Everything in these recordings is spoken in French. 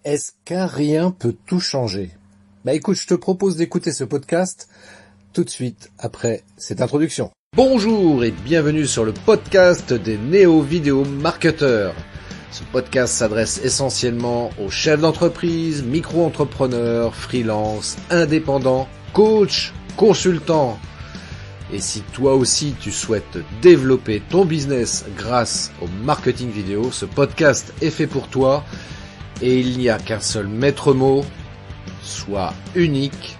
Est-ce qu'un rien peut tout changer? Bah écoute, je te propose d'écouter ce podcast tout de suite après cette introduction. Bonjour et bienvenue sur le podcast des néo-vidéo marketeurs. Ce podcast s'adresse essentiellement aux chefs d'entreprise, micro-entrepreneurs, freelance, indépendants, coachs, consultants. Et si toi aussi tu souhaites développer ton business grâce au marketing vidéo, ce podcast est fait pour toi. Et il n'y a qu'un seul maître mot, sois unique,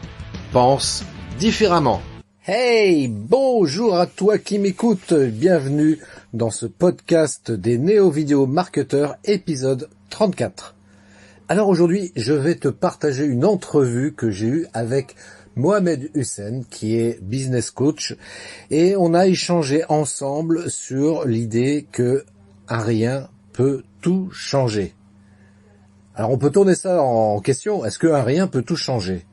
pense différemment. Hey, bonjour à toi qui m'écoutes, bienvenue dans ce podcast des néo-vidéo marketeurs, épisode 34. Alors aujourd'hui, je vais te partager une entrevue que j'ai eue avec Mohamed Hussein, qui est business coach, et on a échangé ensemble sur l'idée que un rien peut tout changer. Alors on peut tourner ça en question, est-ce qu'un rien peut tout changer?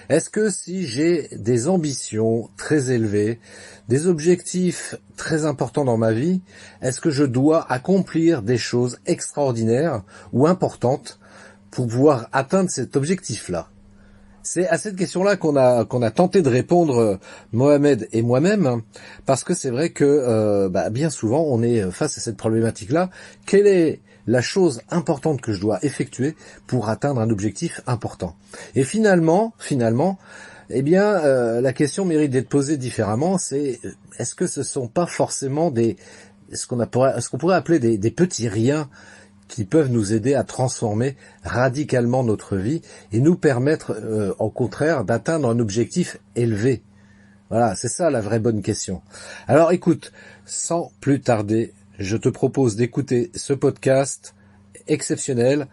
Est-ce que si j'ai des ambitions très élevées, des objectifs très importants dans ma vie, est-ce que je dois accomplir des choses extraordinaires ou importantes pour pouvoir atteindre cet objectif-là? C'est à cette question-là qu'on a tenté de répondre, Mohamed et moi-même, parce que c'est vrai que bien souvent on est face à cette problématique-là. Quelle est la chose importante que je dois effectuer pour atteindre un objectif important? Et finalement, la question mérite d'être posée différemment. C'est est-ce que ce sont pas forcément ce qu'on pourrait appeler des petits riens qui peuvent nous aider à transformer radicalement notre vie et nous permettre, au contraire, d'atteindre un objectif élevé. Voilà, c'est ça la vraie bonne question. Alors écoute, sans plus tarder, je te propose d'écouter ce podcast exceptionnel.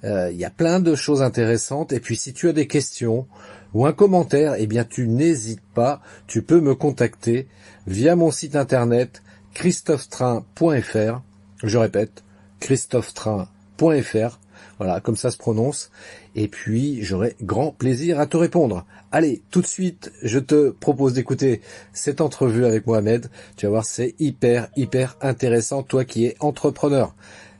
Il y a plein de choses intéressantes et puis si tu as des questions ou un commentaire, eh bien tu n'hésites pas, tu peux me contacter via mon site internet christophetrain.fr. Je répète, christophetrain.fr, voilà, comme ça se prononce, et puis j'aurai grand plaisir à te répondre. Allez, tout de suite, je te propose d'écouter cette entrevue avec Mohamed. Tu vas voir, c'est hyper intéressant, toi qui es entrepreneur.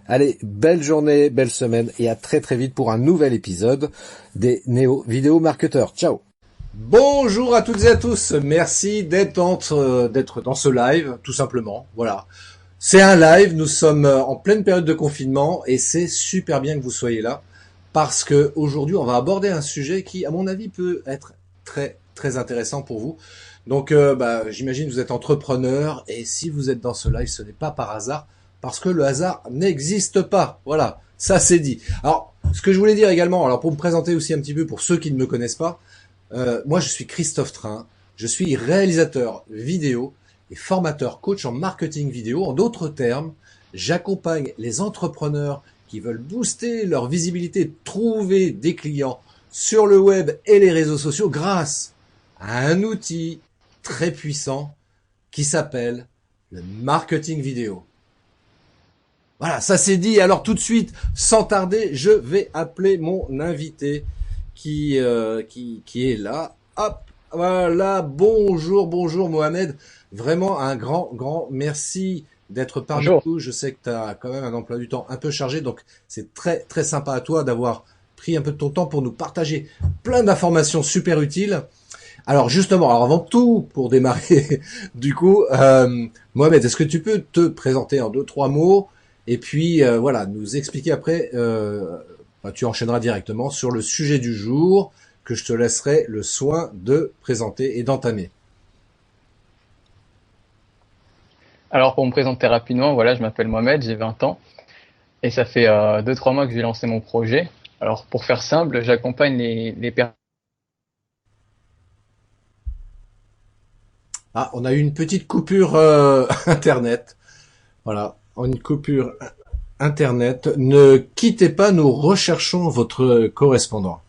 Allez, belle journée, belle semaine, et à très vite pour un nouvel épisode des Néo Vidéo Marketeurs. Ciao! Bonjour à toutes et à tous, merci d'être dans ce live, tout simplement, voilà. C'est un live, nous sommes en pleine période de confinement et c'est super bien que vous soyez là parce que aujourd'hui on va aborder un sujet qui, à mon avis, peut être très intéressant pour vous. Donc, j'imagine que vous êtes entrepreneur et si vous êtes dans ce live, ce n'est pas par hasard parce que le hasard n'existe pas. Voilà, ça c'est dit. Alors, ce que je voulais dire également, alors pour me présenter aussi un petit peu pour ceux qui ne me connaissent pas, moi je suis Christophe Train, je suis réalisateur vidéo et formateur coach en marketing vidéo. En d'autres termes, j'accompagne les entrepreneurs qui veulent booster leur visibilité, trouver des clients sur le web et les réseaux sociaux grâce à un outil très puissant qui s'appelle le marketing vidéo. Voilà, ça c'est dit. Alors tout de suite, sans tarder, je vais appeler mon invité qui est là. Hop, voilà, bonjour Mohamed. Vraiment un grand merci d'être parmi Bonjour. nous. Je sais que tu as quand même un emploi du temps un peu chargé, donc c'est très sympa à toi d'avoir pris un peu de ton temps pour nous partager plein d'informations super utiles. Alors justement, alors avant tout, pour démarrer, du coup, Mohamed, est-ce que tu peux te présenter en 2-3 mots et puis voilà, nous expliquer après, tu enchaîneras directement sur le sujet du jour que je te laisserai le soin de présenter et d'entamer. Alors pour me présenter rapidement, voilà, je m'appelle Mohamed, j'ai 20 ans et ça fait 2-3 mois que j'ai lancé mon projet. Alors pour faire simple, j'accompagne les personnes. Ah, on a eu une petite coupure Internet. Voilà, une coupure Internet. Ne quittez pas, nous recherchons votre correspondant.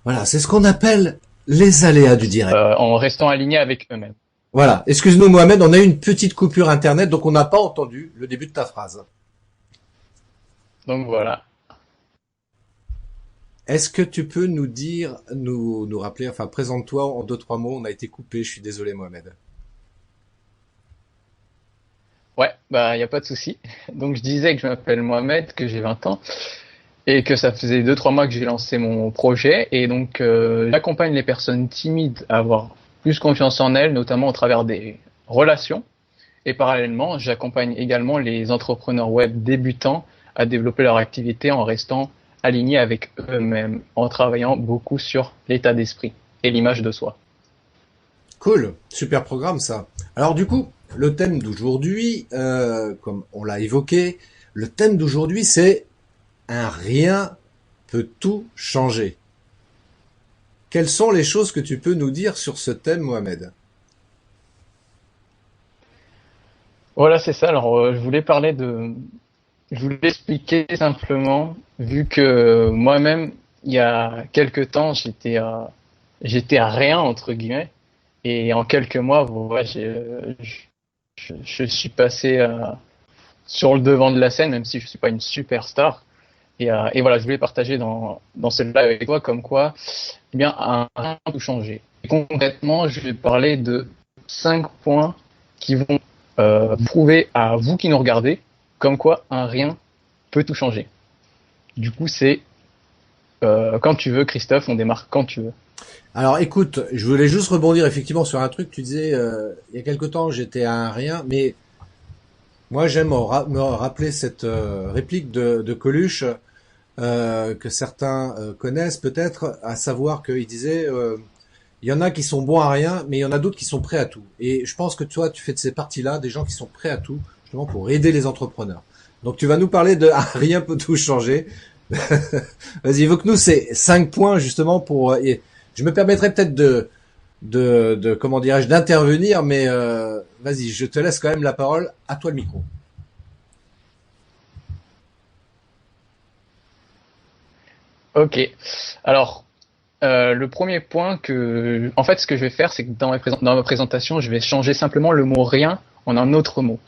Voilà, c'est ce qu'on appelle les aléas du direct. En restant alignés avec eux-mêmes. Voilà, excuse-nous Mohamed, on a eu une petite coupure Internet, donc on n'a pas entendu le début de ta phrase. Donc voilà. Est-ce que tu peux nous dire, nous rappeler, enfin présente-toi en 2-3 mots, on a été coupé, je suis désolé Mohamed. Ouais, bah y a pas de souci. Donc je disais que je m'appelle Mohamed, que j'ai 20 ans et que ça faisait 2-3 mois que j'ai lancé mon projet. Et donc, j'accompagne les personnes timides à avoir plus confiance en elles, notamment au travers des relations. Et parallèlement, j'accompagne également les entrepreneurs web débutants à développer leur activité en restant alignés avec eux-mêmes, en travaillant beaucoup sur l'état d'esprit et l'image de soi. Cool, super programme ça. Alors du coup, le thème d'aujourd'hui, comme on l'a évoqué, le thème d'aujourd'hui c'est un rien peut tout changer. Quelles sont les choses que tu peux nous dire sur ce thème, Mohamed? Voilà, c'est ça. Alors, je voulais expliquer simplement, vu que moi-même, il y a quelques temps, j'étais à rien entre guillemets, et en quelques mois, voilà, je suis passé sur le devant de la scène, même si je suis pas une superstar. Et voilà, je voulais partager dans celle-là avec toi, comme quoi, eh bien, rien peut tout changer. Et concrètement, je vais parler de 5 points qui vont prouver à vous qui nous regardez, comme quoi un rien peut tout changer. Du coup, c'est quand tu veux, Christophe, on démarre quand tu veux. Alors écoute, je voulais juste rebondir effectivement sur un truc. Tu disais, il y a quelque temps j'étais à un rien, mais moi j'aime me rappeler cette réplique de Coluche que certains connaissent peut-être, à savoir qu'il disait il y en a qui sont bons à rien, mais il y en a d'autres qui sont prêts à tout. Et je pense que toi, tu fais de ces parties-là des gens qui sont prêts à tout, justement pour aider les entrepreneurs. Donc tu vas nous parler de ah, rien peut tout changer. Vas-y, évoque-nous ces 5 points justement pour. Et je me permettrai peut-être de comment dirais-je d'intervenir, mais vas-y, je te laisse quand même la parole. À toi le micro. Ok. Alors, le premier point en fait, ce que je vais faire, c'est que dans ma présentation, je vais changer simplement le mot rien en un autre mot.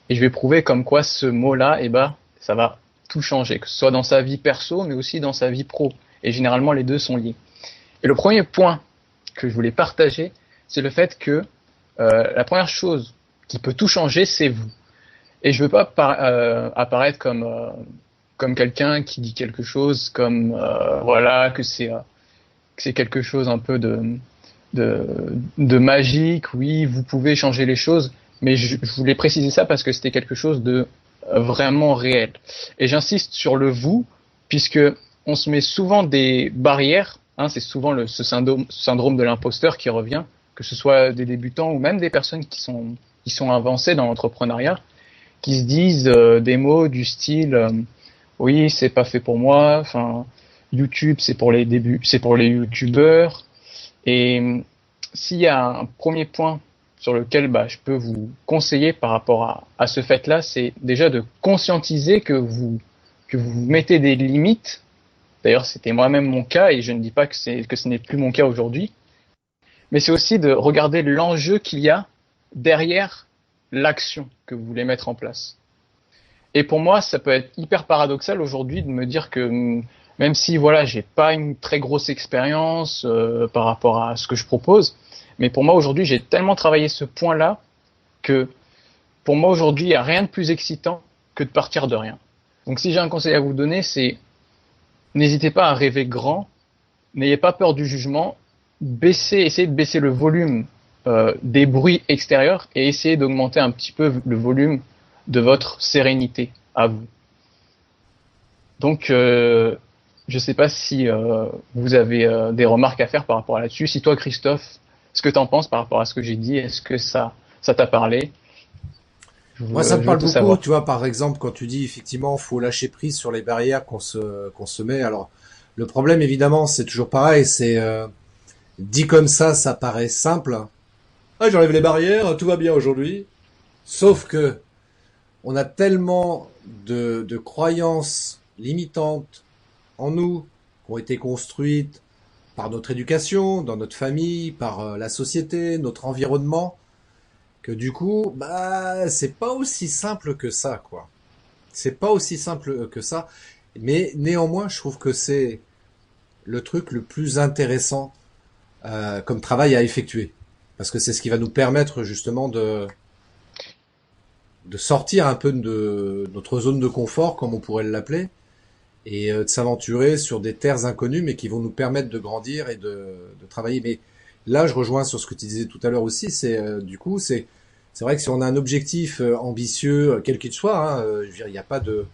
Et je vais prouver comme quoi ce mot-là, eh ben, ça va tout changer, que ce soit dans sa vie perso, mais aussi dans sa vie pro. Et généralement, les deux sont liés. Et le premier point que je voulais partager, c'est le fait que la première chose qui peut tout changer, c'est vous. Et je veux pas apparaître comme quelqu'un qui dit quelque chose comme voilà que c'est quelque chose un peu de de magique. Oui, vous pouvez changer les choses, mais je voulais préciser ça parce que c'était quelque chose de vraiment réel. Et j'insiste sur le vous, puisque on se met souvent des barrières. Hein, c'est souvent ce syndrome de l'imposteur qui revient, que ce soit des débutants ou même des personnes qui sont avancées dans l'entrepreneuriat, qui se disent des mots du style oui, c'est pas fait pour moi. Enfin, YouTube, c'est pour les débuts, c'est pour les YouTubeurs. Et s'il y a un premier point sur lequel je peux vous conseiller par rapport à ce fait-là, c'est déjà de conscientiser que vous mettez des limites. D'ailleurs, c'était moi-même mon cas et je ne dis pas que ce n'est plus mon cas aujourd'hui. Mais c'est aussi de regarder l'enjeu qu'il y a derrière l'action que vous voulez mettre en place. Et pour moi, ça peut être hyper paradoxal aujourd'hui de me dire que même si voilà, j'ai pas une très grosse expérience par rapport à ce que je propose, mais pour moi aujourd'hui, j'ai tellement travaillé ce point-là que pour moi aujourd'hui, il n'y a rien de plus excitant que de partir de rien. Donc si j'ai un conseil à vous donner, c'est n'hésitez pas à rêver grand, n'ayez pas peur du jugement, essayez de baisser le volume des bruits extérieurs et essayez d'augmenter un petit peu le volume de votre sérénité à vous. Donc, je ne sais pas si vous avez des remarques à faire par rapport à là-dessus. Si toi, Christophe, ce que tu en penses par rapport à ce que j'ai dit, est-ce que ça t'a parlé? Moi, ça me Je veux parle tout beaucoup. savoir. Tu vois, par exemple, quand tu dis effectivement, faut lâcher prise sur les barrières qu'on se met. Alors, le problème, évidemment, c'est toujours pareil. C'est dit comme ça paraît simple. Ah, j'enlève les barrières, tout va bien aujourd'hui. Sauf que on a tellement de croyances limitantes en nous qui ont été construites par notre éducation, dans notre famille, par la société, notre environnement, que du coup, c'est pas aussi simple que ça, quoi. C'est pas aussi simple que ça, mais néanmoins, je trouve que c'est le truc le plus intéressant comme travail à effectuer, parce que c'est ce qui va nous permettre justement de sortir un peu de notre zone de confort, comme on pourrait l'appeler, et de s'aventurer sur des terres inconnues, mais qui vont nous permettre de grandir et de travailler. Mais là, je rejoins sur ce que tu disais tout à l'heure aussi. C'est vrai que si on a un objectif ambitieux, quel qu'il soit, hein, je veux dire, il n'y a pas de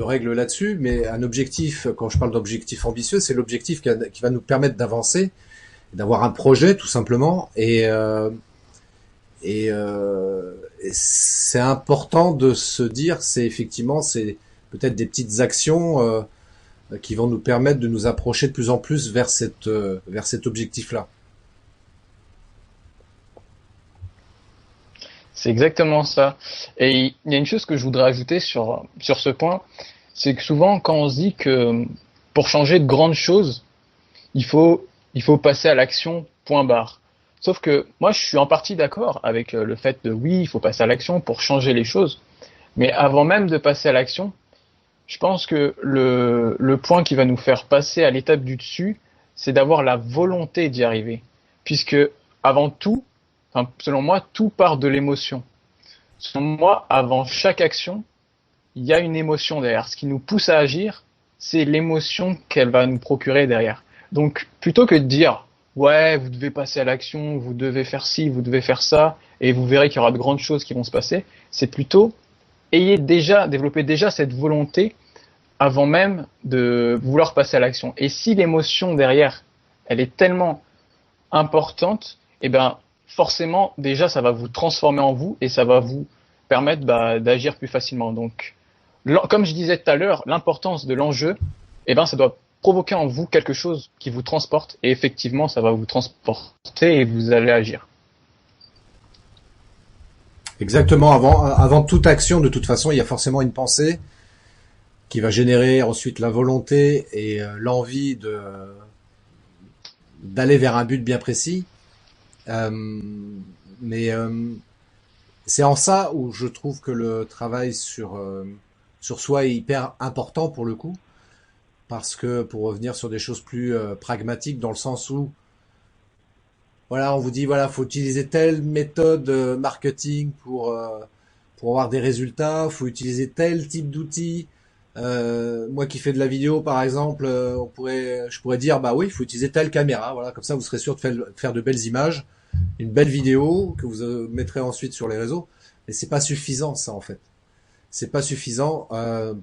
règle là-dessus, mais un objectif, quand je parle d'objectif ambitieux, c'est l'objectif qui va nous permettre d'avancer, d'avoir un projet tout simplement, et c'est important de se dire, c'est peut-être des petites actions qui vont nous permettre de nous approcher de plus en plus vers cet objectif-là. C'est exactement ça. Et il y a une chose que je voudrais ajouter sur ce point, c'est que souvent quand on se dit que pour changer de grandes choses, il faut, il faut passer à l'action, point barre. Sauf que moi, je suis en partie d'accord avec le fait de oui, il faut passer à l'action pour changer les choses. Mais avant même de passer à l'action, je pense que le point qui va nous faire passer à l'étape du dessus, c'est d'avoir la volonté d'y arriver. Puisque avant tout, enfin, selon moi, tout part de l'émotion. Selon moi, avant chaque action, il y a une émotion derrière. Ce qui nous pousse à agir, c'est l'émotion qu'elle va nous procurer derrière. Donc, plutôt que de dire, ouais, vous devez passer à l'action, vous devez faire ci, vous devez faire ça, et vous verrez qu'il y aura de grandes choses qui vont se passer, c'est plutôt, développer déjà cette volonté avant même de vouloir passer à l'action. Et si l'émotion derrière, elle est tellement importante, eh ben, forcément, déjà, ça va vous transformer en vous et ça va vous permettre d'agir plus facilement. Donc, comme je disais tout à l'heure, l'importance de l'enjeu, eh ben, ça doit provoquer en vous quelque chose qui vous transporte et effectivement, ça va vous transporter et vous allez agir. Exactement. Avant toute action, de toute façon, il y a forcément une pensée qui va générer ensuite la volonté et l'envie d'aller vers un but bien précis. Mais c'est en ça où je trouve que le travail sur soi est hyper important pour le coup, parce que pour revenir sur des choses plus pragmatiques, dans le sens où voilà, on vous dit voilà, faut utiliser telle méthode marketing pour avoir des résultats, faut utiliser tel type d'outils. Moi qui fais de la vidéo par exemple, je pourrais dire bah oui, il faut utiliser telle caméra, voilà, comme ça vous serez sûr de faire de belles images, une belle vidéo que vous mettrez ensuite sur les réseaux. Mais c'est pas suffisant ça en fait. C'est pas suffisant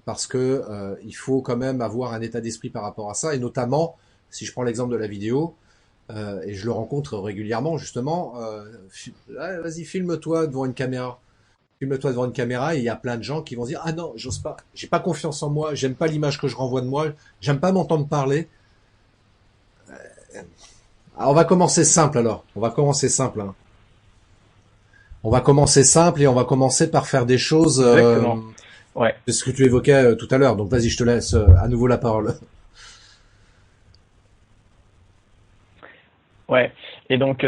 parce que il faut quand même avoir un état d'esprit par rapport à ça, et notamment si je prends l'exemple de la vidéo. Et je le rencontre régulièrement justement. Ouais, vas-y, filme-toi devant une caméra. Filme-toi devant une caméra et il y a plein de gens qui vont dire ah non, j'ose pas, j'ai pas confiance en moi, j'aime pas l'image que je renvoie de moi, j'aime pas m'entendre parler. Alors, on va commencer simple alors. On va commencer simple. Hein. On va commencer simple et on va commencer par faire des choses. Exactement. Ouais. C'est ce que tu évoquais tout à l'heure. Donc vas-y, je te laisse à nouveau la parole. Ouais. Et donc,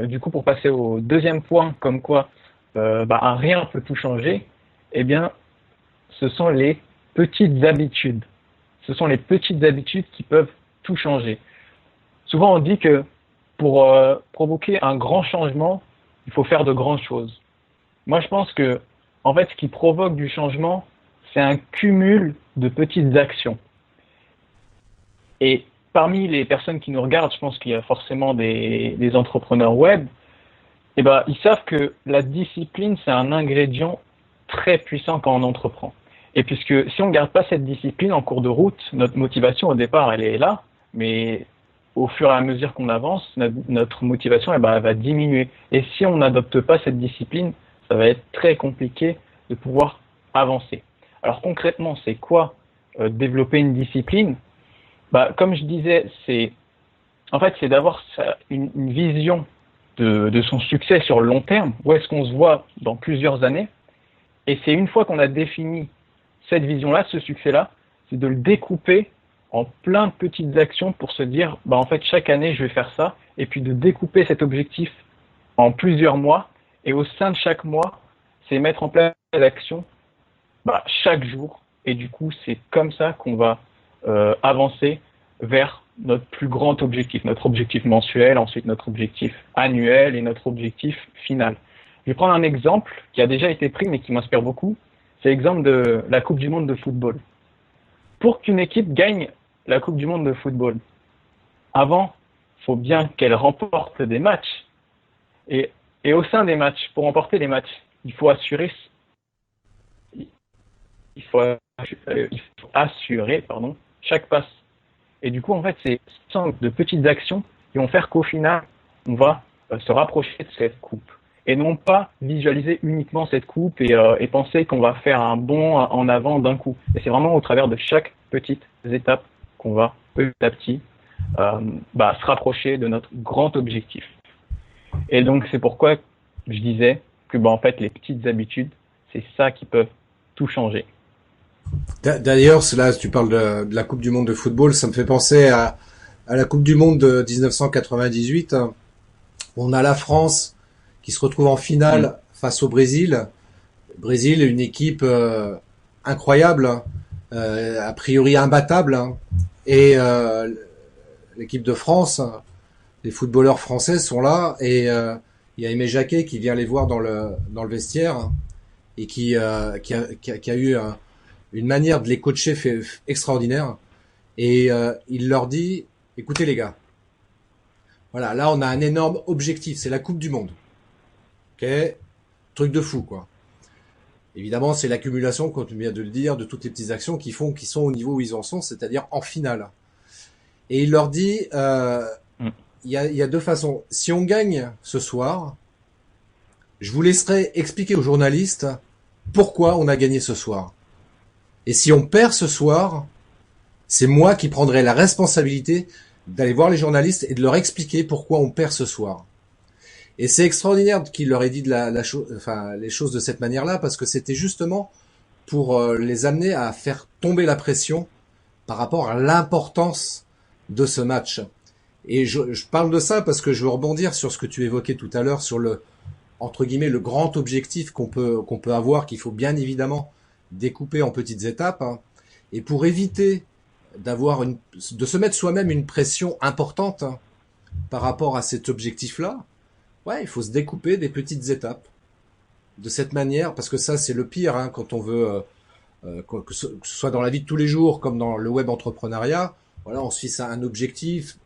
du coup, pour passer au deuxième point, comme quoi un rien peut tout changer, eh bien, ce sont les petites habitudes. Ce sont les petites habitudes qui peuvent tout changer. Souvent, on dit que pour provoquer un grand changement, il faut faire de grandes choses. Moi, je pense que, en fait, ce qui provoque du changement, c'est un cumul de petites actions. Et parmi les personnes qui nous regardent, je pense qu'il y a forcément des entrepreneurs web. Eh ben, ils savent que la discipline, c'est un ingrédient très puissant quand on entreprend. Et puisque si on ne garde pas cette discipline en cours de route, notre motivation au départ, elle est là, mais au fur et à mesure qu'on avance, notre motivation elle va diminuer. Et si on n'adopte pas cette discipline, ça va être très compliqué de pouvoir avancer. Alors concrètement, c'est quoi développer une discipline? Comme je disais, c'est d'avoir une vision de son succès sur le long terme. Où est-ce qu'on se voit dans plusieurs années? Et c'est une fois qu'on a défini cette vision-là, ce succès-là, c'est de le découper en plein de petites actions pour se dire, en fait, chaque année, je vais faire ça, et puis de découper cet objectif en plusieurs mois, et au sein de chaque mois, c'est mettre en place l'action chaque jour, et du coup, c'est comme ça qu'on va avancer vers notre plus grand objectif, notre objectif mensuel, ensuite notre objectif annuel et notre objectif final. Je vais prendre un exemple qui a déjà été pris mais qui m'inspire beaucoup. C'est l'exemple de la Coupe du Monde de football. pour qu'une équipe gagne la Coupe du Monde de football, avant, il faut bien qu'elle remporte des matchs. Et au sein des matchs, pour remporter les matchs, il faut assurer chaque passe. Et du coup, en fait, c'est de petites actions qui vont faire qu'au final, on va se rapprocher de cette coupe. Et non pas visualiser uniquement cette coupe et penser qu'on va faire un bond en avant d'un coup. Et c'est vraiment au travers de chaque petite étape qu'on va petit à petit se rapprocher de notre grand objectif. Et donc, c'est pourquoi je disais que en fait, les petites habitudes, c'est ça qui peut tout changer. D'ailleurs, là, tu parles de la Coupe du Monde de football, ça me fait penser à la Coupe du Monde de 1998. On a la France qui se retrouve en finale face au Brésil. Le Brésil est une équipe incroyable, a priori imbattable. Et l'équipe de France, les footballeurs français sont là. Et il y a Aimé Jacquet qui vient les voir dans le vestiaire et qui a eu une manière de les coacher extraordinaire. Et il leur dit, écoutez les gars, voilà, là on a un énorme objectif, c'est la Coupe du Monde. Ok, truc de fou quoi. Évidemment, c'est l'accumulation, comme tu viens de le dire, de toutes les petites actions qui sont au niveau où ils en sont, c'est-à-dire en finale. Et il leur dit, il y a deux façons. Si on gagne ce soir, je vous laisserai expliquer aux journalistes pourquoi on a gagné ce soir. Et si on perd ce soir, c'est moi qui prendrai la responsabilité d'aller voir les journalistes et de leur expliquer pourquoi on perd ce soir. Et c'est extraordinaire qu'il leur ait dit les choses de cette manière-là, parce que c'était justement pour les amener à faire tomber la pression par rapport à l'importance de ce match. Et je parle de ça parce que je veux rebondir sur ce que tu évoquais tout à l'heure, sur le, entre guillemets, le grand objectif qu'on peut avoir, qu'il faut bien évidemment découper en petites étapes, hein. Et pour éviter de se mettre soi-même une pression importante, hein, par rapport à cet objectif-là, ouais, il faut se découper des petites étapes de cette manière, parce que ça c'est le pire, hein, quand on veut que ce soit dans la vie de tous les jours comme dans le web entrepreneuriat. Voilà, on se fixe un objectif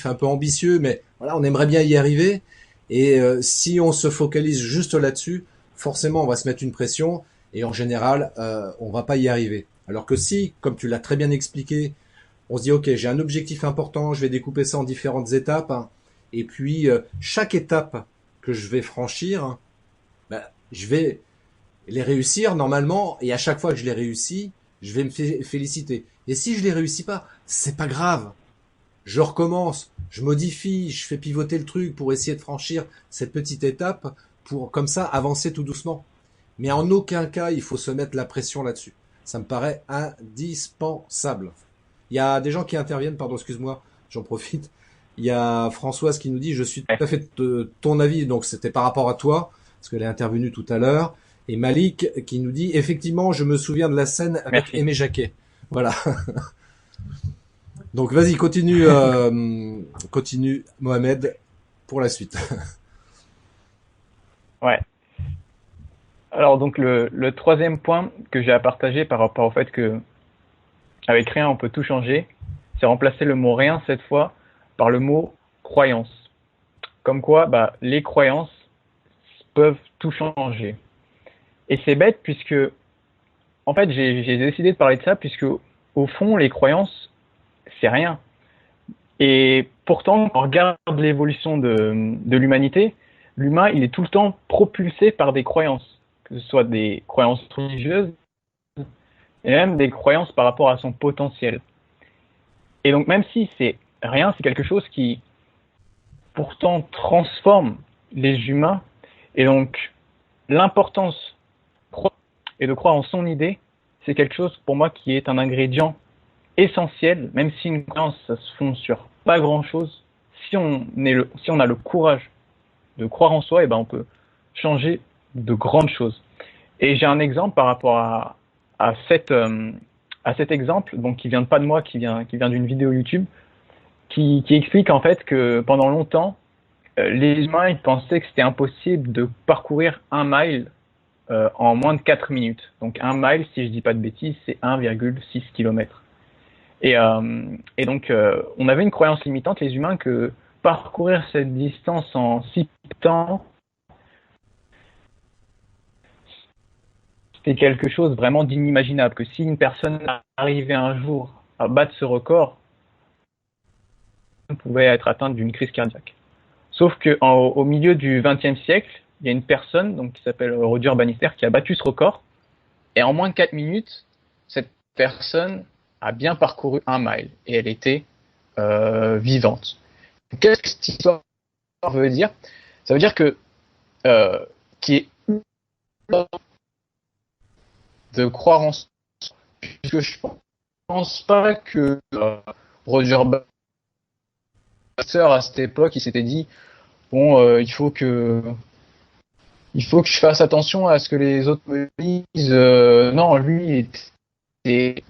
un peu ambitieux, mais voilà, on aimerait bien y arriver. Et si on se focalise juste là-dessus, forcément on va se mettre une pression et en général on va pas y arriver. Alors que si, comme tu l'as très bien expliqué, on se dit ok, j'ai un objectif important, je vais découper ça en différentes étapes, hein, et puis chaque étape que je vais franchir, je vais les réussir normalement, et à chaque fois que je les réussis, je vais me féliciter. Et si je les réussis pas, c'est pas grave. Je recommence, je modifie, je fais pivoter le truc pour essayer de franchir cette petite étape pour comme ça avancer tout doucement. Mais en aucun cas, il faut se mettre la pression là-dessus. Ça me paraît indispensable. Il y a des gens qui interviennent, pardon, excuse-moi, j'en profite. Il y a Françoise qui nous dit, je suis tout à fait de ton avis, donc c'était par rapport à toi, parce qu'elle est intervenue tout à l'heure. Et Malik qui nous dit, effectivement, je me souviens de la scène avec Aimé Jacquet. Voilà. Donc vas-y, continue Mohamed pour la suite. Ouais. Alors donc le troisième point que j'ai à partager par rapport au fait que avec rien on peut tout changer, c'est remplacer le mot rien cette fois par le mot croyance. Comme quoi, les croyances peuvent tout changer. Et c'est bête puisque, en fait, j'ai décidé de parler de ça puisque, au fond, les croyances, c'est rien. Et pourtant, quand on regarde l'évolution de l'humanité, l'humain, il est tout le temps propulsé par des croyances, que ce soit des croyances religieuses et même des croyances par rapport à son potentiel. Et donc, même si c'est rien, c'est quelque chose qui, pourtant, transforme les humains. Et donc, l'importance et de croire en son idée, c'est quelque chose pour moi qui est un ingrédient essentiel, même si une croyance ça se fonde sur pas grand chose. Si on a le courage de croire en soi, et on peut changer de grandes choses. Et j'ai un exemple par rapport à cet exemple, donc qui vient pas de moi, qui vient d'une vidéo YouTube, qui explique en fait que pendant longtemps, les humains ils pensaient que c'était impossible de parcourir 1 mile en moins de 4 minutes. Donc 1 mile, si je dis pas de bêtises, c'est 1,6 km. Et donc, on avait une croyance limitante, les humains, que parcourir cette distance en si peu de temps, c'était quelque chose vraiment d'inimaginable. Que si une personne arrivait un jour à battre ce record, elle pouvait être atteinte d'une crise cardiaque. Sauf que au milieu du XXe siècle, il y a une personne donc qui s'appelle Roger Bannister qui a battu ce record. Et en moins de 4 minutes, cette personne a bien parcouru 1 mile et elle était vivante. Qu'est-ce que cette histoire veut dire? Ça veut dire que qui est de croire en soi, puisque je pense pas que Roger Bannister à cette époque il s'était dit bon il faut que je fasse attention à ce que les autres me disent. Non, lui était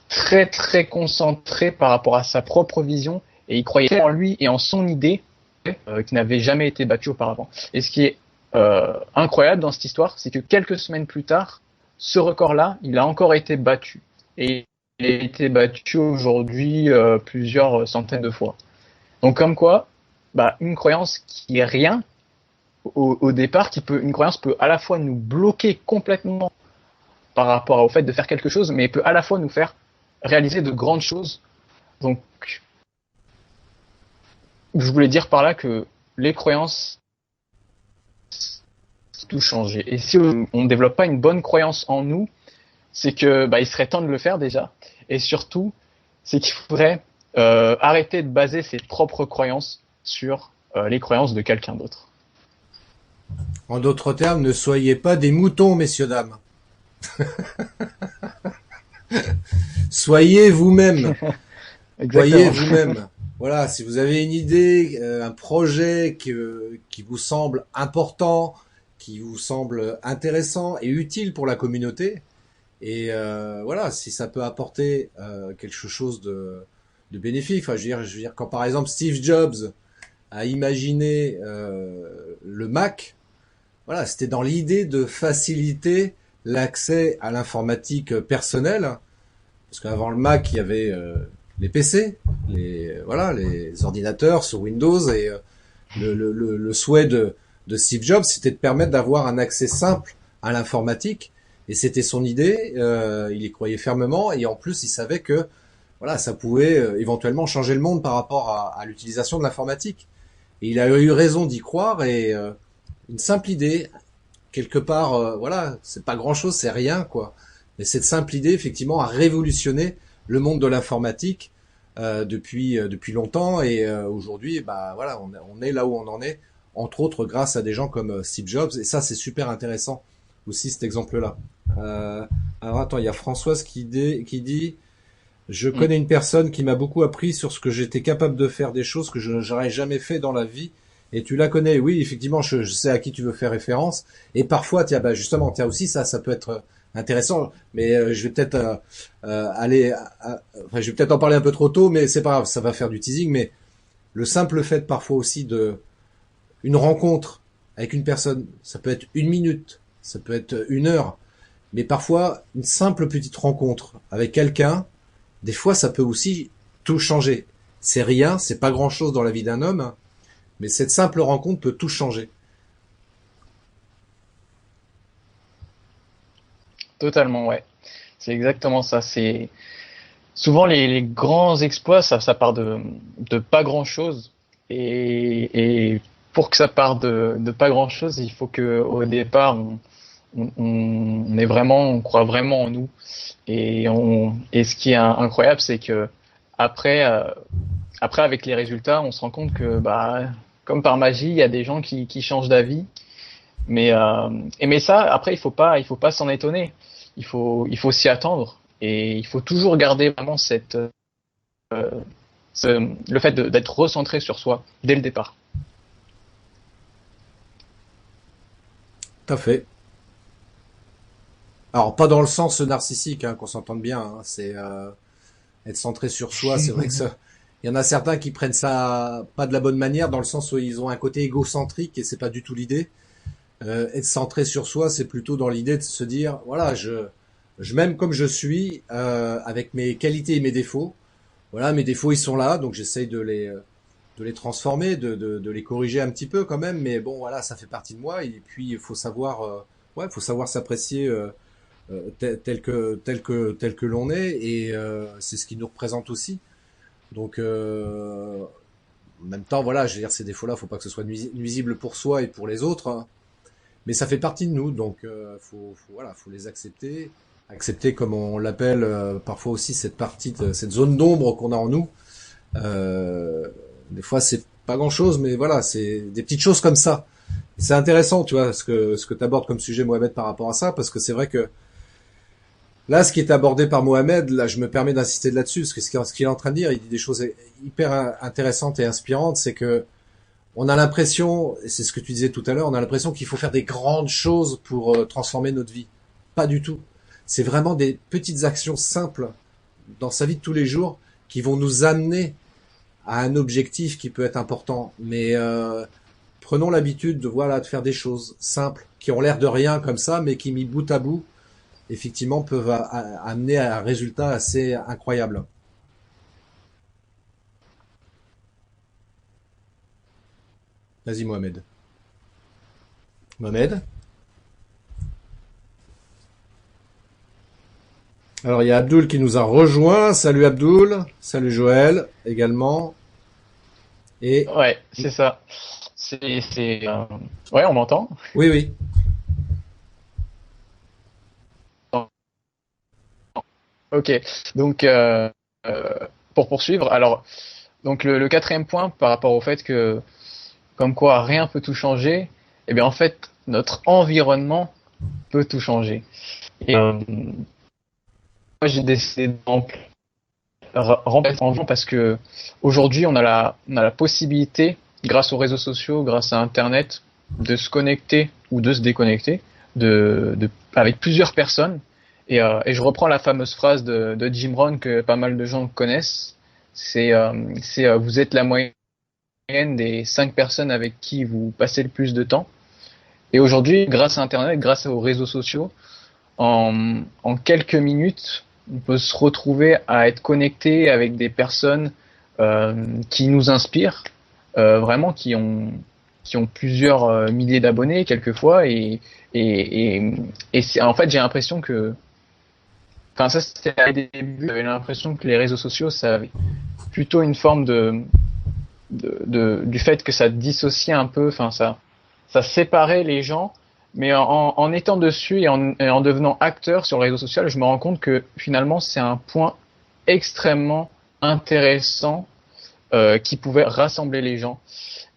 très très concentré par rapport à sa propre vision et il croyait en lui et en son idée qui n'avait jamais été battue auparavant. Et ce qui est incroyable dans cette histoire, c'est que quelques semaines plus tard, ce record-là, il a encore été battu. Et il a été battu aujourd'hui plusieurs centaines de fois. Donc comme quoi, une croyance qui est rien, au départ, une croyance peut à la fois nous bloquer complètement par rapport au fait de faire quelque chose, mais peut à la fois nous faire réaliser de grandes choses. Donc, je voulais dire par là que les croyances, c'est tout changer. Et si on ne développe pas une bonne croyance en nous, c'est que il serait temps de le faire déjà. Et surtout, c'est qu'il faudrait arrêter de baser ses propres croyances sur les croyances de quelqu'un d'autre. En d'autres termes, ne soyez pas des moutons, messieurs, dames. Soyez vous-même. Soyez vous-même. Voilà, si vous avez une idée, un projet qui vous semble important, qui vous semble intéressant et utile pour la communauté, et voilà, si ça peut apporter quelque chose de bénéfique. Enfin, je veux dire, quand par exemple Steve Jobs a imaginé le Mac, voilà, c'était dans l'idée de faciliter l'accès à l'informatique personnelle, parce qu'avant le Mac, il y avait les PC, les ordinateurs sur Windows, et le souhait de Steve Jobs, c'était de permettre d'avoir un accès simple à l'informatique, et c'était son idée. Il y croyait fermement, et en plus, il savait que voilà, ça pouvait éventuellement changer le monde par rapport à l'utilisation de l'informatique. Et il a eu raison d'y croire, et une simple idée, quelque part, voilà, c'est pas grand-chose, c'est rien, quoi. Mais cette simple idée, effectivement, a révolutionné le monde de l'informatique depuis longtemps, et aujourd'hui, voilà, on est là où on en est, entre autres grâce à des gens comme Steve Jobs, et ça, c'est super intéressant aussi, cet exemple-là. Alors attends, il y a Françoise qui dit je connais une personne qui m'a beaucoup appris sur ce que j'étais capable de faire, des choses que je n'aurais jamais fait dans la vie. Et tu la connais, oui, effectivement, je sais à qui tu veux faire référence. Et parfois, tiens, justement, tiens aussi, ça peut être intéressant. Mais je vais peut-être je vais peut-être en parler un peu trop tôt, mais c'est pas grave, ça va faire du teasing. Mais le simple fait parfois aussi une rencontre avec une personne, ça peut être 1 minute, ça peut être 1 heure, mais parfois une simple petite rencontre avec quelqu'un, des fois, ça peut aussi tout changer. C'est rien, c'est pas grand-chose dans la vie d'un homme, mais cette simple rencontre peut tout changer. Totalement, ouais. C'est exactement ça. C'est souvent les grands exploits, ça part de pas grand-chose. Et pour que ça parte de pas grand-chose, il faut que au départ on croit vraiment en nous. Et ce qui est incroyable, c'est que après avec les résultats, on se rend compte que comme par magie, il y a des gens qui changent d'avis. Mais ça, après, il faut pas s'en étonner. Il faut s'y attendre, et il faut toujours garder vraiment le fait d'être recentré sur soi dès le départ. Tout à fait. Alors, pas dans le sens narcissique, qu'on s'entende bien, c'est être centré sur soi. C'est vrai que il y en a certains qui prennent ça pas de la bonne manière, dans le sens où ils ont un côté égocentrique, et c'est pas du tout l'idée. Être centré sur soi, c'est plutôt dans l'idée de se dire, voilà, je m'aime comme je suis, avec mes qualités et mes défauts. Voilà, mes défauts, ils sont là, donc j'essaye de les transformer, de les corriger un petit peu quand même, mais bon, voilà, ça fait partie de moi. Et puis, il faut savoir, faut savoir s'apprécier tel que l'on est, et c'est ce qui nous représente aussi. Donc, en même temps, voilà, je veux dire, ces défauts-là, faut pas que ce soit nuisible pour soi et pour les autres, hein. Mais ça fait partie de nous, donc voilà, faut les accepter, accepter comme on l'appelle parfois aussi cette cette zone d'ombre qu'on a en nous. Euh, des fois, c'est pas grand-chose, mais voilà, c'est des petites choses comme ça. C'est intéressant, tu vois, ce que tu abordes comme sujet, Mohamed, par rapport à ça, parce que c'est vrai que là, ce qui est abordé par Mohamed, là, je me permets d'insister là-dessus, parce que ce qu'il est en train de dire, il dit des choses hyper intéressantes et inspirantes, c'est que on a l'impression, et c'est ce que tu disais tout à l'heure, on a l'impression qu'il faut faire des grandes choses pour transformer notre vie. Pas du tout. C'est vraiment des petites actions simples dans sa vie de tous les jours qui vont nous amener à un objectif qui peut être important. Mais prenons l'habitude de voilà de faire des choses simples qui ont l'air de rien comme ça, mais qui mis bout à bout, effectivement, peuvent amener à un résultat assez incroyable. Vas-y, Mohamed. Mohamed. Alors il y a Abdoul qui nous a rejoint. Salut Abdoul. Salut Joël également. Et Ouais, c'est ça. Ouais, on m'entend? oui, oui. Ok. Donc, euh, pour poursuivre, alors, donc le quatrième point par rapport au fait que, comme quoi rien peut tout changer, eh bien en fait, notre environnement peut tout changer. Et moi, j'ai décidé de remplacer l'environnement parce que aujourd'hui, on a la possibilité, grâce aux réseaux sociaux, grâce à Internet, de se connecter ou de se déconnecter avec plusieurs personnes. Et je reprends la fameuse phrase de Jim Rohn que pas mal de gens connaissent. Vous êtes la moyenne des 5 personnes avec qui vous passez le plus de temps. Et aujourd'hui, grâce à Internet, grâce aux réseaux sociaux, en quelques minutes, on peut se retrouver à être connecté avec des personnes qui nous inspirent, vraiment qui ont plusieurs milliers d'abonnés quelquefois. En fait, j'ai l'impression que, enfin ça c'était à début, j'avais l'impression que les réseaux sociaux, ça avait plutôt une forme du fait que ça dissociait un peu, enfin ça séparait les gens. Mais en étant dessus et en devenant acteur sur le réseau social, je me rends compte que finalement c'est un point extrêmement intéressant qui pouvait rassembler les gens.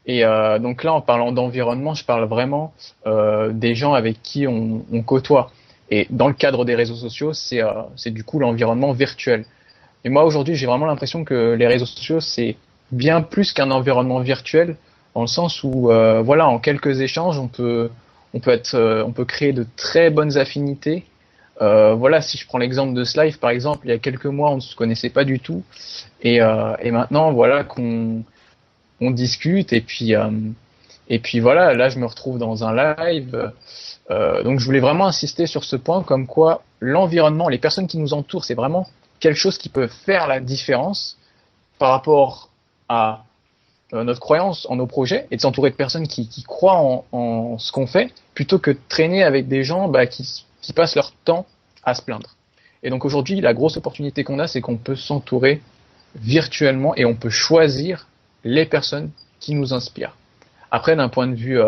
Et donc là, en parlant d'environnement, je parle vraiment des gens avec qui on côtoie. Et dans le cadre des réseaux sociaux, c'est du coup l'environnement virtuel. Et moi aujourd'hui, j'ai vraiment l'impression que les réseaux sociaux, c'est bien plus qu'un environnement virtuel, dans le sens où voilà, en quelques échanges, on peut créer de très bonnes affinités. Voilà, si je prends l'exemple de Slive, par exemple, il y a quelques mois, on ne se connaissait pas du tout, et maintenant, voilà qu'on discute, et puis voilà, là, je me retrouve dans un live. Donc, je voulais vraiment insister sur ce point, comme quoi l'environnement, les personnes qui nous entourent, c'est vraiment quelque chose qui peut faire la différence par rapport à notre croyance en nos projets, et de s'entourer de personnes qui croient en ce qu'on fait, plutôt que de traîner avec des gens qui passent leur temps à se plaindre. Et donc aujourd'hui, la grosse opportunité qu'on a, c'est qu'on peut s'entourer virtuellement et on peut choisir les personnes qui nous inspirent. Après, d'un point de vue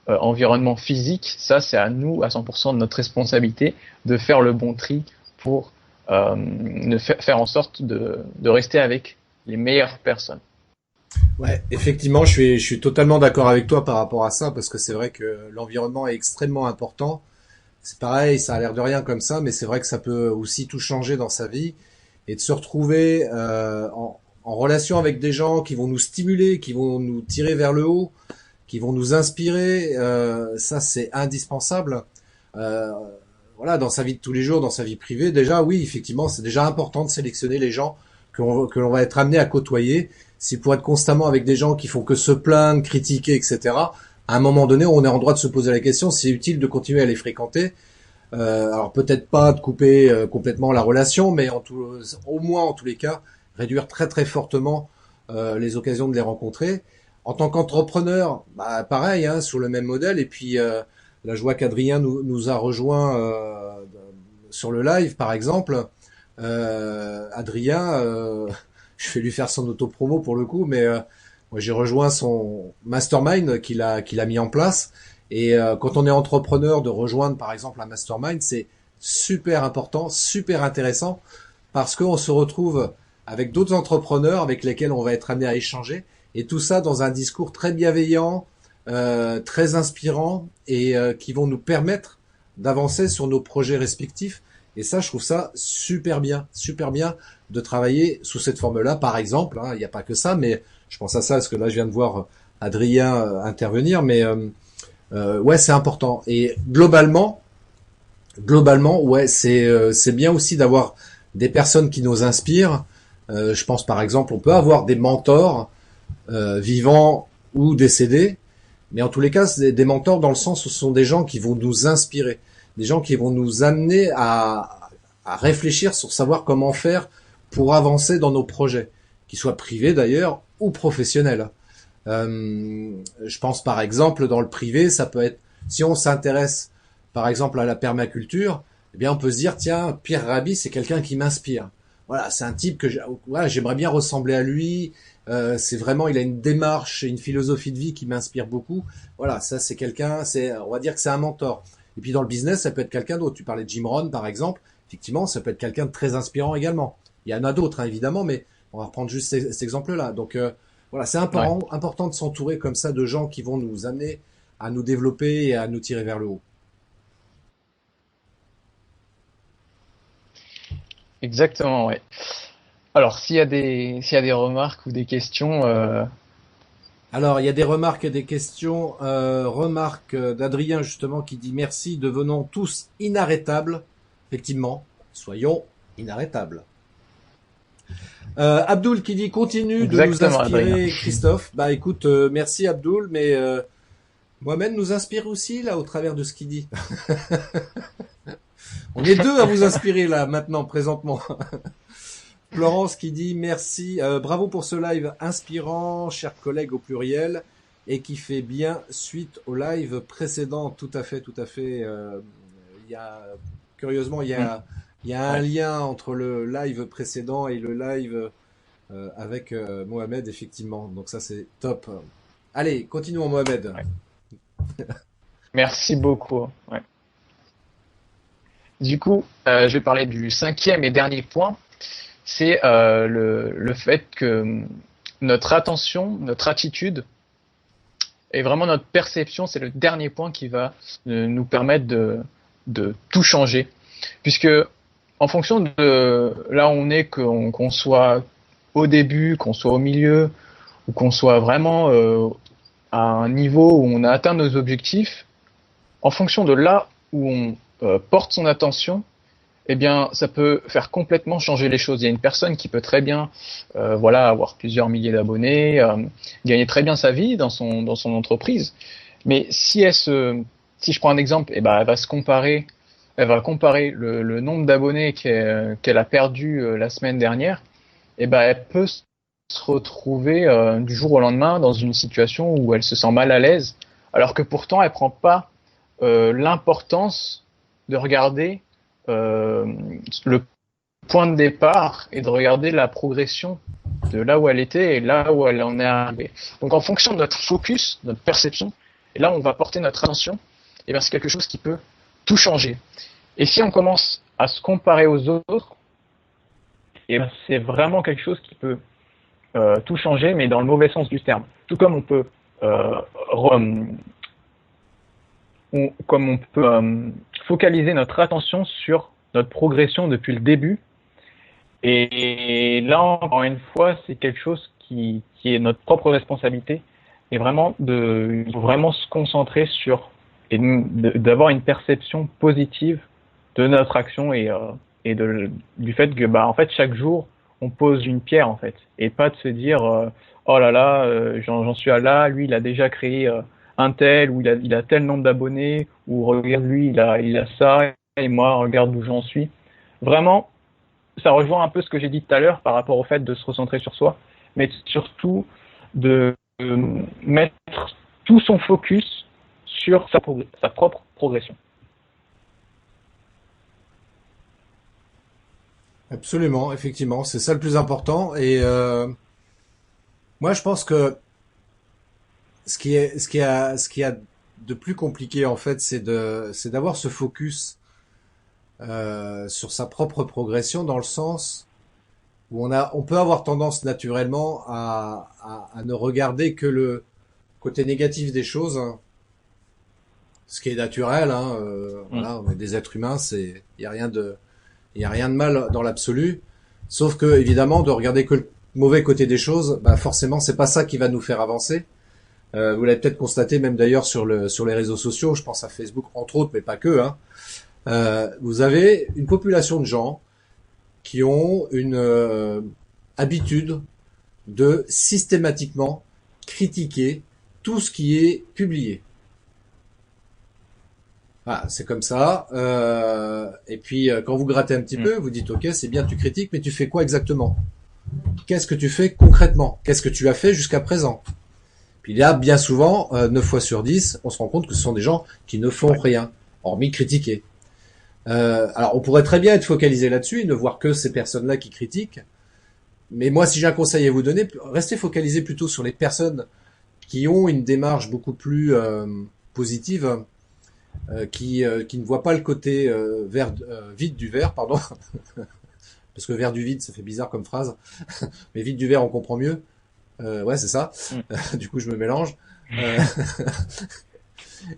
environnement physique, ça c'est à nous, à 100% de notre responsabilité, de faire le bon tri pour faire en sorte de rester avec les meilleures personnes. Ouais, effectivement, je suis totalement d'accord avec toi par rapport à ça, parce que c'est vrai que l'environnement est extrêmement important. C'est pareil, ça a l'air de rien comme ça, mais c'est vrai que ça peut aussi tout changer dans sa vie, et de se retrouver en relation avec des gens qui vont nous stimuler, qui vont nous tirer vers le haut, qui vont nous inspirer, ça c'est indispensable. Euh, voilà, dans sa vie de tous les jours, dans sa vie privée, déjà oui, effectivement, c'est déjà important de sélectionner les gens que l'on va être amené à côtoyer. Si pour être constamment avec des gens qui font que se plaindre, critiquer, etc., à un moment donné, on est en droit de se poser la question si c'est utile de continuer à les fréquenter. Alors peut-être pas de couper complètement la relation, mais au moins en tous les cas, réduire très très fortement les occasions de les rencontrer. En tant qu'entrepreneur, bah, pareil, hein, sur le même modèle. Et puis là, je vois qu'Adrien nous a rejoint sur le live, par exemple. Adrien, je vais lui faire son autopromo pour le coup, mais moi j'ai rejoint son mastermind qu'il a mis en place. Et quand on est entrepreneur, de rejoindre par exemple un mastermind, c'est super important, super intéressant, parce qu'on se retrouve avec d'autres entrepreneurs avec lesquels on va être amené à échanger, et tout ça dans un discours très bienveillant, très inspirant, et qui vont nous permettre d'avancer sur nos projets respectifs. Et ça, je trouve ça super bien de travailler sous cette forme-là. Par exemple, hein, il n'y a pas que ça, mais je pense à ça parce que là, je viens de voir Adrien intervenir, mais ouais, c'est important. Et globalement, ouais, c'est bien aussi d'avoir des personnes qui nous inspirent. Je pense par exemple, on peut avoir des mentors vivants ou décédés, mais en tous les cas, c'est des mentors dans le sens où ce sont des gens qui vont nous inspirer, des gens qui vont nous amener à réfléchir sur savoir comment faire pour avancer dans nos projets, qu'ils soient privés d'ailleurs ou professionnels. Je pense par exemple dans le privé, ça peut être, si on s'intéresse par exemple à la permaculture, eh bien on peut se dire tiens, Pierre Rabhi, c'est quelqu'un qui m'inspire. Voilà, c'est un type que ouais, j'aimerais bien ressembler à lui. C'est vraiment, il a une démarche et une philosophie de vie qui m'inspire beaucoup. Voilà, ça c'est quelqu'un, on va dire que c'est un mentor. Et puis dans le business, ça peut être quelqu'un d'autre. Tu parlais de Jim Rohn par exemple. Effectivement, ça peut être quelqu'un de très inspirant également. Il y en a d'autres hein, évidemment, mais on va reprendre juste cet exemple-là. Donc voilà, c'est important de s'entourer comme ça de gens qui vont nous amener à nous développer et à nous tirer vers le haut. Exactement, ouais. Alors, s'il y a des remarques ou des questions, Alors, il y a des remarques et des questions. Remarque d'Adrien justement qui dit merci, devenons tous inarrêtables. Effectivement, soyons inarrêtables. Abdul qui dit continue de nous exactement, Adrien. inspirer, Christophe. Bah écoute, merci Abdul, mais Mohamed nous inspire aussi là au travers de ce qu'il dit. On est deux à vous inspirer là maintenant, présentement. Florence qui dit merci, bravo pour ce live inspirant, chers collègues au pluriel, et qui fait bien suite au live précédent. Tout à fait, tout à fait. Il y a curieusement, il y a un Ouais. lien entre le live précédent et le live avec Mohamed, effectivement. Donc ça, c'est top. Allez, continuons, Mohamed. Ouais. Merci beaucoup. Ouais. Du coup, je vais parler du cinquième et dernier point. C'est le fait que notre attention, notre attitude et vraiment notre perception, c'est le dernier point qui va nous permettre de tout changer. Puisque en fonction de là où on est, qu'on soit au début, qu'on soit au milieu, ou qu'on soit vraiment à un niveau où on a atteint nos objectifs, en fonction de là où on porte son attention, eh bien, ça peut faire complètement changer les choses. Il y a une personne qui peut très bien, voilà, avoir plusieurs milliers d'abonnés, gagner très bien sa vie dans son entreprise. Mais si si je prends un exemple, eh ben, elle va comparer le nombre d'abonnés qu'elle a perdu la semaine dernière. Eh ben, elle peut se retrouver du jour au lendemain dans une situation où elle se sent mal à l'aise, alors que pourtant elle prend pas l'importance de regarder le point de départ et de regarder la progression de là où elle était et là où elle en est arrivée. Donc en fonction de notre focus, notre perception, et là on va porter notre attention, et bien c'est quelque chose qui peut tout changer. Et si on commence à se comparer aux autres, et ben c'est vraiment quelque chose qui peut tout changer, mais dans le mauvais sens du terme. Tout comme on peut focaliser notre attention sur notre progression depuis le début. Et là, encore une fois, c'est quelque chose qui est notre propre responsabilité. Et vraiment, il faut vraiment se concentrer sur et d'avoir une perception positive de notre action et du fait que, en fait, chaque jour, on pose une pierre, en fait. Et pas de se dire, oh là là, j'en suis à là, lui, il a déjà créé un tel, ou il a tel nombre d'abonnés, ou regarde lui, il a ça, et moi, regarde où j'en suis. Vraiment, ça rejoint un peu ce que j'ai dit tout à l'heure par rapport au fait de se recentrer sur soi, mais surtout de mettre tout son focus sur sa propre progression. Absolument, effectivement, c'est ça le plus important. Et moi, je pense que ce qui a de plus compliqué en fait, c'est d'avoir ce focus sur sa propre progression, dans le sens où on peut avoir tendance naturellement à ne regarder que le côté négatif des choses, hein, ce qui est naturel. Hein, voilà, on est des êtres humains, il y a rien de mal dans l'absolu. Sauf que évidemment, de regarder que le mauvais côté des choses, bah forcément, c'est pas ça qui va nous faire avancer. Vous l'avez peut-être constaté même d'ailleurs sur les réseaux sociaux. Je pense à Facebook entre autres, mais pas que. Hein. Vous avez une population de gens qui ont une habitude de systématiquement critiquer tout ce qui est publié. Ah, c'est comme ça. Et puis, quand vous grattez un petit peu, vous dites, OK, c'est bien, tu critiques, mais tu fais quoi exactement? Qu'est-ce que tu fais concrètement? Qu'est-ce que tu as fait jusqu'à présent? Puis là, bien souvent, 9 fois sur 10, on se rend compte que ce sont des gens qui ne font rien, hormis critiquer. Alors, on pourrait très bien être focalisé là-dessus et ne voir que ces personnes-là qui critiquent. Mais moi, si j'ai un conseil à vous donner, restez focalisé plutôt sur les personnes qui ont une démarche beaucoup plus positive, qui ne voient pas le côté vide du verre, pardon, parce que verre du vide, ça fait bizarre comme phrase, mais vide du verre, on comprend mieux. Ouais, c'est ça. Du coup, je me mélange.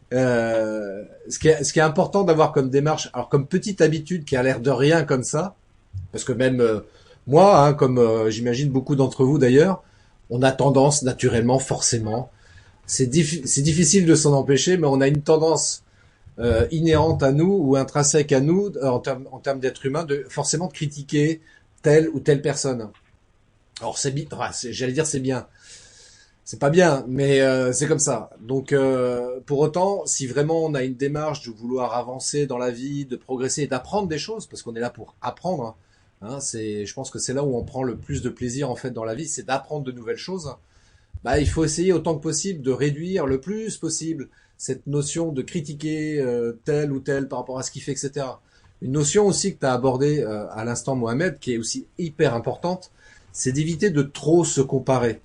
Ce qui est important d'avoir comme démarche, alors comme petite habitude qui a l'air de rien comme ça, parce que même moi, hein, comme j'imagine beaucoup d'entre vous d'ailleurs, on a tendance naturellement, forcément, c'est difficile de s'en empêcher, mais on a une tendance inhérente à nous ou intrinsèque à nous en termes d'être humain, forcément de critiquer telle ou telle personne. Alors c'est bien, enfin, j'allais dire c'est bien. C'est pas bien, mais c'est comme ça. Donc, pour autant, si vraiment on a une démarche de vouloir avancer dans la vie, de progresser et d'apprendre des choses, parce qu'on est là pour apprendre, hein, je pense que c'est là où on prend le plus de plaisir en fait dans la vie, c'est d'apprendre de nouvelles choses. Bah, il faut essayer autant que possible de réduire le plus possible cette notion de critiquer tel ou tel par rapport à ce qu'il fait, etc. Une notion aussi que tu as abordée à l'instant, Mohamed, qui est aussi hyper importante, c'est d'éviter de trop se comparer.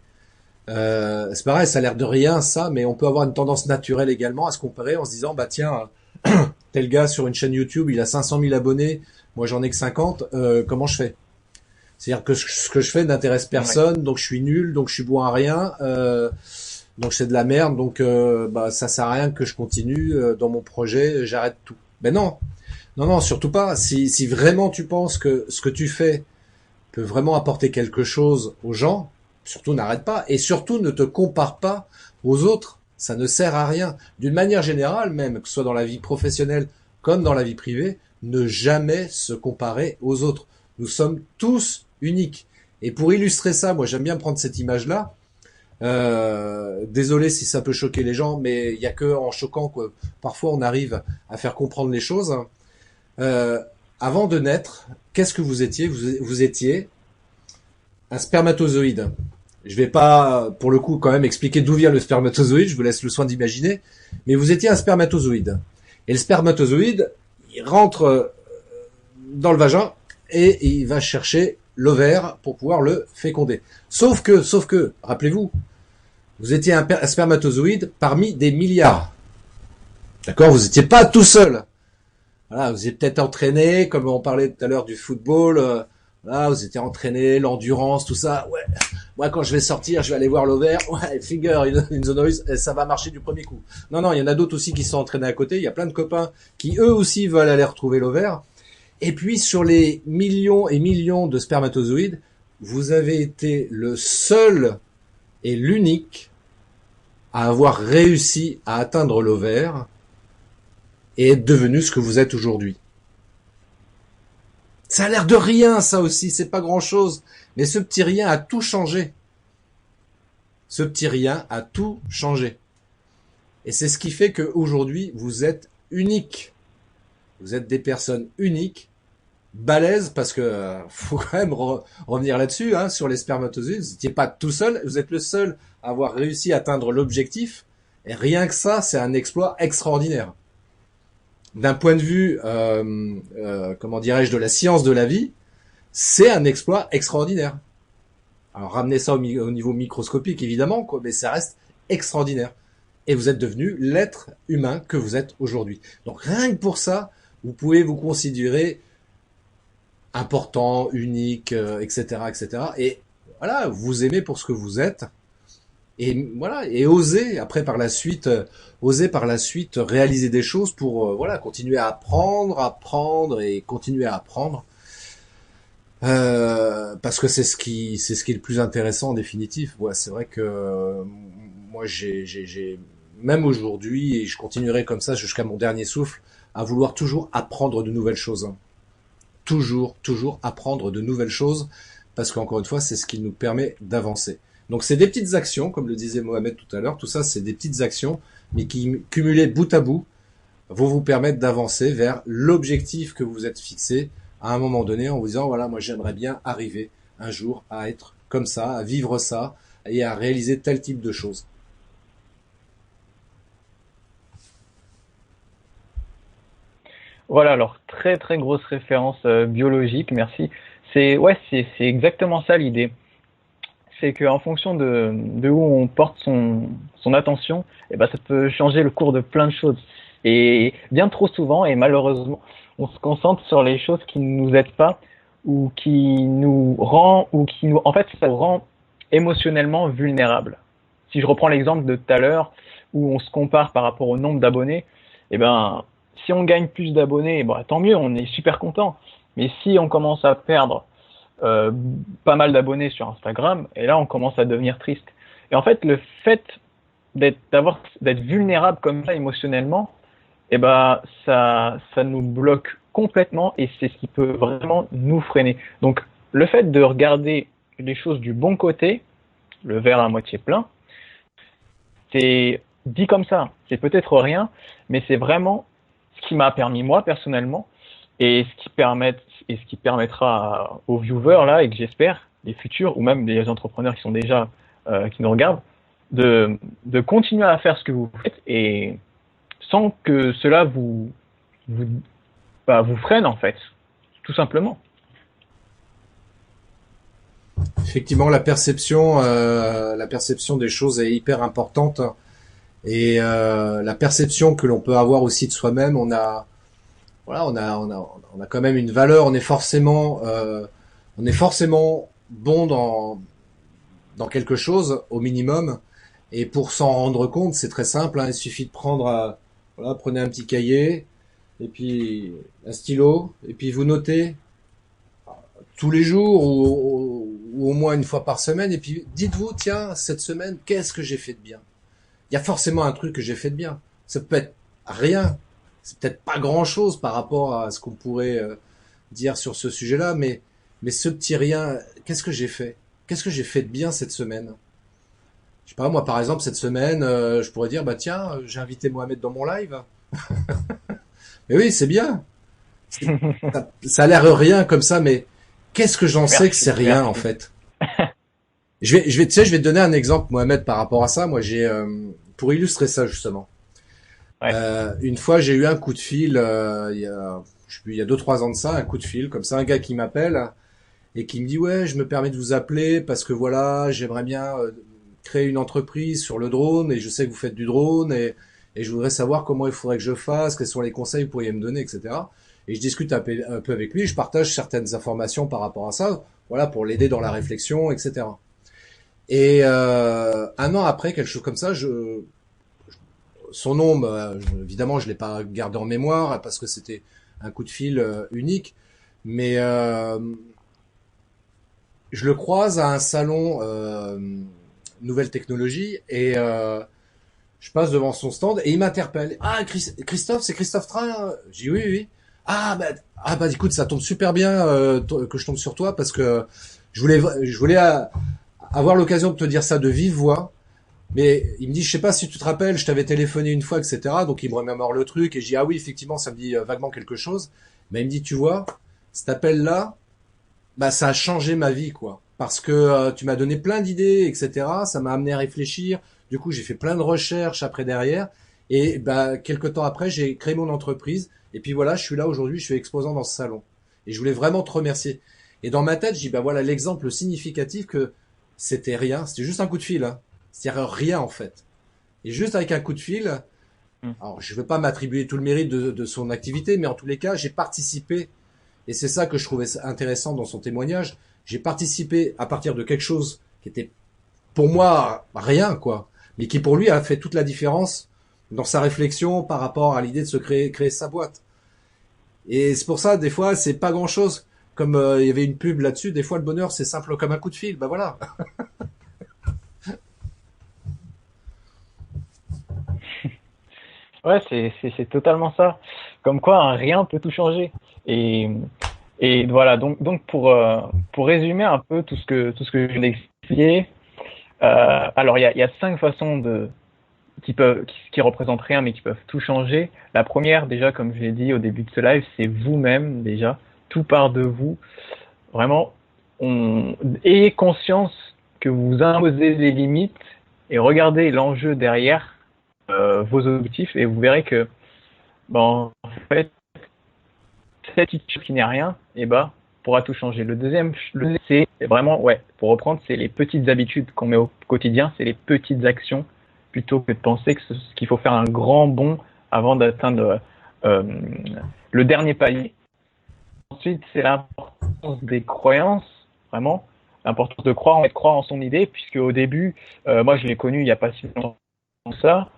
C'est pareil, ça a l'air de rien ça, mais on peut avoir une tendance naturelle également à se comparer en se disant bah tiens, tel gars sur une chaîne YouTube, il a 500 000 abonnés, moi j'en ai que 50, comment je fais? C'est-à-dire que ce que je fais n'intéresse personne, donc je suis nul, donc je suis bon à rien, donc c'est de la merde, donc bah ça sert à rien que je continue dans mon projet, j'arrête tout. Ben non, non, surtout pas. Si vraiment tu penses que ce que tu fais peut vraiment apporter quelque chose aux gens, surtout n'arrête pas, et surtout ne te compare pas aux autres, ça ne sert à rien. D'une manière générale, même que ce soit dans la vie professionnelle comme dans la vie privée, ne jamais se comparer aux autres. Nous sommes tous uniques. Et pour illustrer ça, moi j'aime bien prendre cette image-là. Désolé si ça peut choquer les gens, mais il y a que en choquant que parfois on arrive à faire comprendre les choses. Avant de naître, qu'est-ce que vous étiez? Vous étiez un spermatozoïde. Je vais pas, pour le coup, quand même expliquer d'où vient le spermatozoïde, je vous laisse le soin d'imaginer, mais vous étiez un spermatozoïde. Et le spermatozoïde, il rentre dans le vagin et il va chercher l'ovaire pour pouvoir le féconder. Sauf que, rappelez-vous, vous étiez un spermatozoïde parmi des milliards. D'accord? Vous étiez pas tout seul. Voilà, vous êtes peut-être entraîné, comme on parlait tout à l'heure du football, là, vous étiez entraîné, l'endurance, tout ça. Ouais, moi quand je vais sortir, je vais aller voir l'ovaire. Ouais, figure in the noise, ça va marcher du premier coup. Non, il y en a d'autres aussi qui sont entraînés à côté. Il y a plein de copains qui eux aussi veulent aller retrouver l'ovaire. Et puis sur les millions et millions de spermatozoïdes, vous avez été le seul et l'unique à avoir réussi à atteindre l'ovaire et être devenu ce que vous êtes aujourd'hui. Ça a l'air de rien, ça aussi, c'est pas grand-chose. Mais ce petit rien a tout changé. Ce petit rien a tout changé. Et c'est ce qui fait qu'aujourd'hui, vous êtes unique. Vous êtes des personnes uniques, balèzes, parce que faut quand même revenir là-dessus, hein, sur les spermatozoïdes. Vous n'étiez pas tout seul, vous êtes le seul à avoir réussi à atteindre l'objectif. Et rien que ça, c'est un exploit extraordinaire. D'un point de vue, comment dirais-je, de la science de la vie, c'est un exploit extraordinaire. Alors ramenez ça au niveau microscopique, évidemment, quoi, mais ça reste extraordinaire. Et vous êtes devenu l'être humain que vous êtes aujourd'hui. Donc rien que pour ça, vous pouvez vous considérer important, unique, etc., etc. Et voilà, vous aimez pour ce que vous êtes. Et voilà, et oser après oser par la suite réaliser des choses pour voilà, continuer à apprendre et continuer à apprendre. Parce que c'est ce qui est le plus intéressant en définitive. Ouais, c'est vrai que moi j'ai même aujourd'hui, et je continuerai comme ça jusqu'à mon dernier souffle, à vouloir toujours apprendre de nouvelles choses, hein. Toujours apprendre de nouvelles choses, parce qu'encore une fois, c'est ce qui nous permet d'avancer. Donc c'est des petites actions, comme le disait Mohamed tout à l'heure, tout ça c'est des petites actions, mais qui, cumulées bout à bout, vont vous permettre d'avancer vers l'objectif que vous êtes fixé à un moment donné, en vous disant, voilà, moi j'aimerais bien arriver un jour à être comme ça, à vivre ça, et à réaliser tel type de choses. Voilà, alors très très grosse référence biologique, merci. C'est exactement ça l'idée. C'est qu'en fonction de où on porte son attention, eh ben, ça peut changer le cours de plein de choses. Et bien trop souvent, et malheureusement, on se concentre sur les choses qui ne nous aident pas en fait, ça nous rend émotionnellement vulnérables. Si je reprends l'exemple de tout à l'heure, où on se compare par rapport au nombre d'abonnés, eh ben, si on gagne plus d'abonnés, bon, tant mieux, on est super content. Mais si on commence à perdre euh, pas mal d'abonnés sur Instagram, et là on commence à devenir triste. Et en fait, le fait d'être vulnérable comme ça émotionnellement, eh ben ça nous bloque complètement et c'est ce qui peut vraiment nous freiner. Donc le fait de regarder les choses du bon côté, le verre à moitié plein, c'est dit comme ça, c'est peut-être rien, mais c'est vraiment ce qui m'a permis moi personnellement et ce qui permettra aux viewers là et que j'espère les futurs ou même les entrepreneurs qui sont déjà qui nous regardent de continuer à faire ce que vous faites et sans que cela vous, vous freine en fait, tout simplement. Effectivement, la perception des choses est hyper importante. Et la perception que l'on peut avoir aussi de soi-même, voilà, on a quand même une valeur. On est forcément bon dans quelque chose au minimum. Et pour s'en rendre compte, c'est très simple, hein, il suffit de voilà, prenez un petit cahier et puis un stylo et puis vous notez tous les jours ou au moins une fois par semaine. Et puis dites-vous, tiens, cette semaine, qu'est-ce que j'ai fait de bien? Il y a forcément un truc que j'ai fait de bien. Ça peut être rien. C'est peut-être pas grand-chose par rapport à ce qu'on pourrait dire sur ce sujet-là, mais ce petit rien, qu'est-ce que j'ai fait? Qu'est-ce que j'ai fait de bien cette semaine? Je sais pas, moi par exemple, cette semaine, je pourrais dire, bah tiens, j'ai invité Mohamed dans mon live. Mais oui, c'est bien. Ça a l'air rien comme ça, mais qu'est-ce que j'en sais que c'est rien en fait? Tu sais, je vais te donner un exemple, Mohamed, par rapport à ça. Moi, pour illustrer ça justement. Ouais. Une fois, j'ai eu un coup de fil, je sais plus, il y a 2-3 ans de ça, un coup de fil, comme ça, un gars qui m'appelle et qui me dit, ouais, je me permets de vous appeler parce que voilà, j'aimerais bien créer une entreprise sur le drone et je sais que vous faites du drone et je voudrais savoir comment il faudrait que je fasse, quels sont les conseils que vous pourriez me donner, etc. Et je discute un peu avec lui, je partage certaines informations par rapport à ça, voilà, pour l'aider dans la réflexion, etc. Et un an après, quelque chose comme ça, son nom, évidemment, je l'ai pas gardé en mémoire parce que c'était un coup de fil unique, mais je le croise à un salon nouvelle technologie et je passe devant son stand et il m'interpelle. Ah, Christophe, c'est Christophe Train? J'ai dit oui, oui. Ah bah écoute, ça tombe super bien que je tombe sur toi parce que je voulais avoir l'occasion de te dire ça de vive voix Mais il me dit, je sais pas si tu te rappelles, je t'avais téléphoné une fois, etc. Donc il me remémore le truc et je dis, ah oui, effectivement, ça me dit vaguement quelque chose. Mais il me dit, tu vois, cet appel-là, bah ça a changé ma vie, quoi. Parce que tu m'as donné plein d'idées, etc. Ça m'a amené à réfléchir. Du coup, j'ai fait plein de recherches après derrière. Et bah quelques temps après, j'ai créé mon entreprise. Et puis voilà, je suis là aujourd'hui, je suis exposant dans ce salon. Et je voulais vraiment te remercier. Et dans ma tête, je dis, bah voilà l'exemple significatif que c'était rien, c'était juste un coup de fil, hein. C'est-à-dire rien en fait. Et juste avec un coup de fil, Mm. alors je ne veux pas m'attribuer tout le mérite de son activité, mais en tous les cas, j'ai participé. Et c'est ça que je trouvais intéressant dans son témoignage. J'ai participé à partir de quelque chose qui était pour moi rien, quoi, mais qui pour lui a fait toute la différence dans sa réflexion par rapport à l'idée de se créer sa boîte. Et c'est pour ça, des fois, c'est pas grand-chose. Comme il y avait une pub là-dessus, des fois le bonheur c'est simple comme un coup de fil. Ben voilà. Ouais, c'est totalement ça. Comme quoi, un rien peut tout changer. Et, et voilà, donc pour résumer un peu tout ce que je viens d'expliquer, alors il y a 5 façons qui représentent rien mais qui peuvent tout changer. La première, déjà, comme je l'ai dit au début de ce live, c'est vous-même déjà. Tout part de vous. Vraiment, ayez conscience que vous imposez les limites et regardez l'enjeu derrière vos objectifs et vous verrez que, en fait, cette petite chose qui n'est rien, pourra tout changer. C'est vraiment, ouais, pour reprendre, c'est les petites habitudes qu'on met au quotidien, c'est les petites actions plutôt que de penser qu'il faut faire un grand bond avant d'atteindre le dernier palier. Ensuite, c'est l'importance des croyances, vraiment, l'importance de croire en son idée, puisque au début, moi je l'ai connu il n'y a pas si longtemps que ça,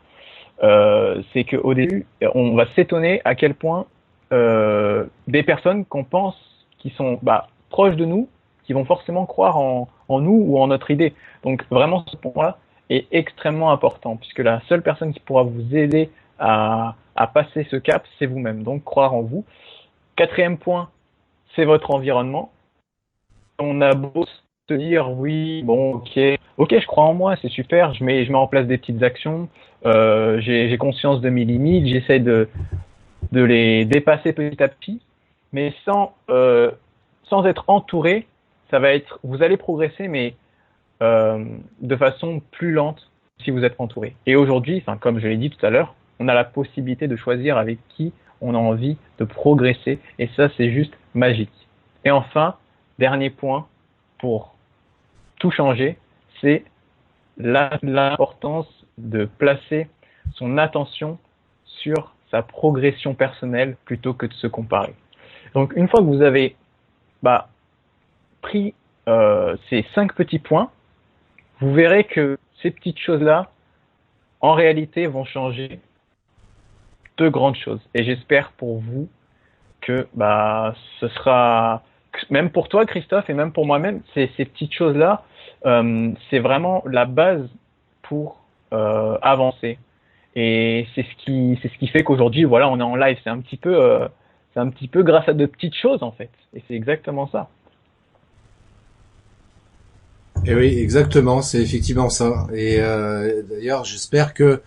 c'est qu'au début, on va s'étonner à quel point des personnes qu'on pense qui sont proches de nous, qui vont forcément croire en nous ou en notre idée. Donc vraiment, ce point-là est extrêmement important, puisque la seule personne qui pourra vous aider à passer ce cap, c'est vous-même. Donc croire en vous. Quatrième point, c'est votre environnement. On a beau se dire, oui, bon, ok, je crois en moi, c'est super, je mets en place des petites actions, j'ai conscience de mes limites, j'essaie de les dépasser petit à petit, mais sans être entouré, vous allez progresser, mais de façon plus lente si vous êtes entouré. Et aujourd'hui, comme je l'ai dit tout à l'heure, on a la possibilité de choisir avec qui on a envie de progresser, et ça, c'est juste magique. Et enfin, dernier point pour tout changer, c'est l'importance de placer son attention sur sa progression personnelle plutôt que de se comparer. Donc, une fois que vous avez pris ces 5 petits points, vous verrez que ces petites choses-là, en réalité, vont changer de grandes choses. Et j'espère pour vous que ce sera, même pour toi Christophe et même pour moi-même, ces petites choses-là, c'est vraiment la base pour avancer. Et c'est ce qui fait qu'aujourd'hui, voilà, on est en live. C'est un petit peu grâce à de petites choses en fait. Et c'est exactement ça. Et oui, exactement, c'est effectivement ça. Et d'ailleurs, j'espère que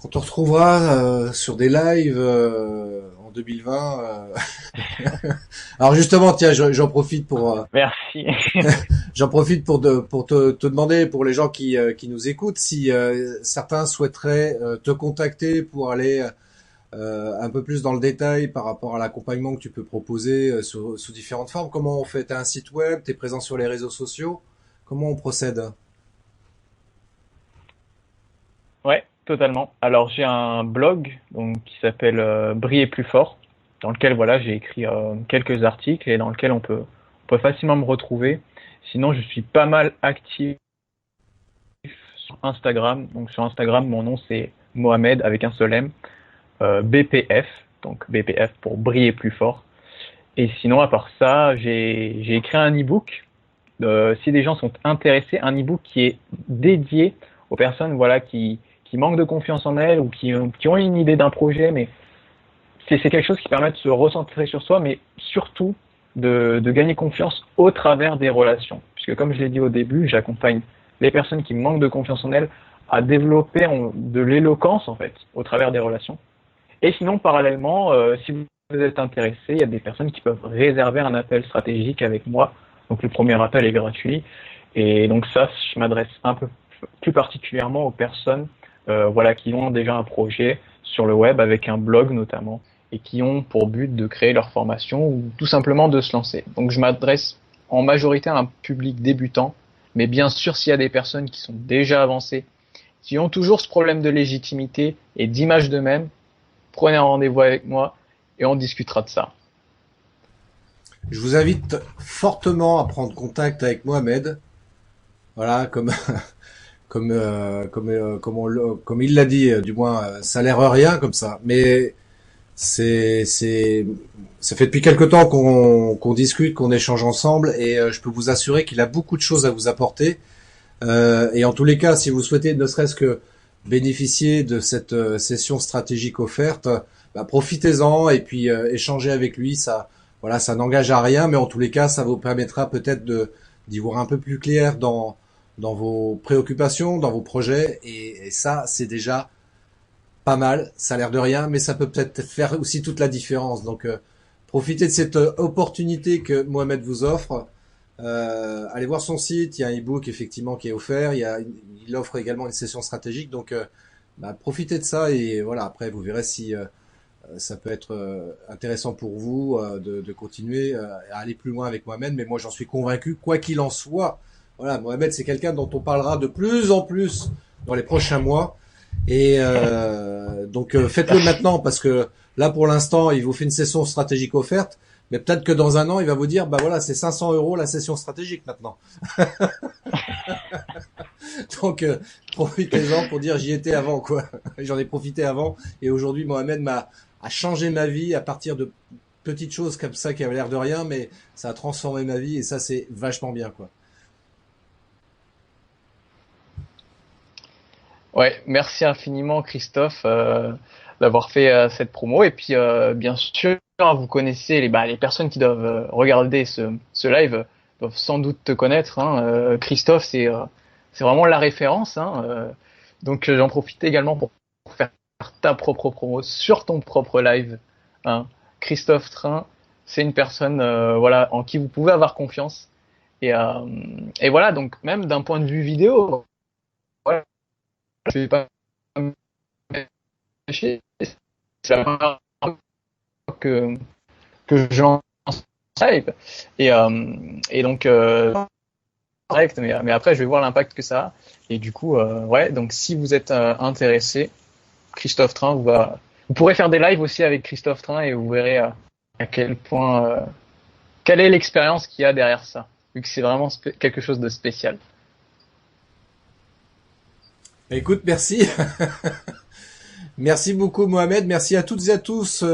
quand on retrouvera sur des lives en 2020, alors justement, tiens, j'en profite pour Merci. j'en profite pour te demander pour les gens qui nous écoutent si certains souhaiteraient te contacter pour aller un peu plus dans le détail par rapport à l'accompagnement que tu peux proposer sous différentes formes. Comment on fait? T'as un site web, t'es présent sur les réseaux sociaux? Comment on procède? Ouais, totalement. Alors j'ai un blog donc qui s'appelle Briller plus fort, dans lequel voilà j'ai écrit quelques articles et dans lequel on peut facilement me retrouver. Sinon je suis pas mal actif sur Instagram. Donc sur Instagram mon nom c'est Mohamed avec un seul M, BPF, donc BPF pour Briller plus fort. Et sinon à part ça j'ai écrit un e-book. Si des gens sont intéressés, un e-book qui est dédié aux personnes voilà qui manquent de confiance en elles ou qui ont une idée d'un projet, mais c'est quelque chose qui permet de se recentrer sur soi, mais surtout de gagner confiance au travers des relations. Puisque comme je l'ai dit au début, j'accompagne les personnes qui manquent de confiance en elles à développer de l'éloquence, en fait, au travers des relations. Et sinon, parallèlement, si vous êtes intéressé, il y a des personnes qui peuvent réserver un appel stratégique avec moi. Donc le premier appel est gratuit. Et donc ça, je m'adresse un peu plus particulièrement aux personnes qui ont déjà un projet sur le web, avec un blog notamment, et qui ont pour but de créer leur formation ou tout simplement de se lancer. Donc je m'adresse en majorité à un public débutant, mais bien sûr s'il y a des personnes qui sont déjà avancées, qui ont toujours ce problème de légitimité et d'image d'eux-mêmes, prenez un rendez-vous avec moi et on discutera de ça. Je vous invite fortement à prendre contact avec Mohamed. Voilà, comme il l'a dit, du moins ça a l'air rien comme ça, mais ça fait depuis quelque temps qu'on discute, qu'on échange ensemble, et je peux vous assurer qu'il a beaucoup de choses à vous apporter. Et en tous les cas, si vous souhaitez ne serait-ce que bénéficier de cette session stratégique offerte, profitez-en et puis échangez avec lui. Ça n'engage à rien, mais en tous les cas, ça vous permettra peut-être d'y voir un peu plus clair dans vos préoccupations, dans vos projets, et ça, c'est déjà pas mal. Ça a l'air de rien, mais ça peut peut-être faire aussi toute la différence. Donc, profitez de cette opportunité que Mohamed vous offre. Allez voir son site, il y a un e-book effectivement qui est offert, il offre également une session stratégique, donc profitez de ça, et voilà, après vous verrez si ça peut être intéressant pour vous de continuer à aller plus loin avec Mohamed, mais moi j'en suis convaincu, quoi qu'il en soit. Voilà, Mohamed, c'est quelqu'un dont on parlera de plus en plus dans les prochains mois, et donc faites-le maintenant, parce que là pour l'instant il vous fait une session stratégique offerte, mais peut-être que dans un an il va vous dire c'est 500 € la session stratégique maintenant. Donc profitez-en pour dire j'y étais avant, quoi. J'en ai profité avant, et aujourd'hui Mohamed a changé ma vie à partir de petites choses comme ça qui avaient l'air de rien, mais ça a transformé ma vie, et ça c'est vachement bien, quoi. Ouais, merci infiniment Christophe d'avoir fait cette promo, et puis bien sûr vous connaissez les personnes qui doivent regarder ce live doivent sans doute te connaître, hein. Christophe, c'est vraiment la référence, hein. Donc j'en profite également pour faire ta propre promo sur ton propre live, hein. Christophe Train, c'est une personne en qui vous pouvez avoir confiance, et voilà, donc même d'un point de vue vidéo, voilà, je vais pas me cacher, c'est la première fois que je lance live, et donc direct, mais après je vais voir l'impact que ça a, et du coup donc si vous êtes intéressé, Christophe Train vous pourrez faire des lives aussi avec Christophe Train, et vous verrez à quel point quelle est l'expérience qu'il y a derrière ça, vu que c'est vraiment quelque chose de spécial. Écoute, merci. Merci beaucoup Mohamed, merci à toutes et à tous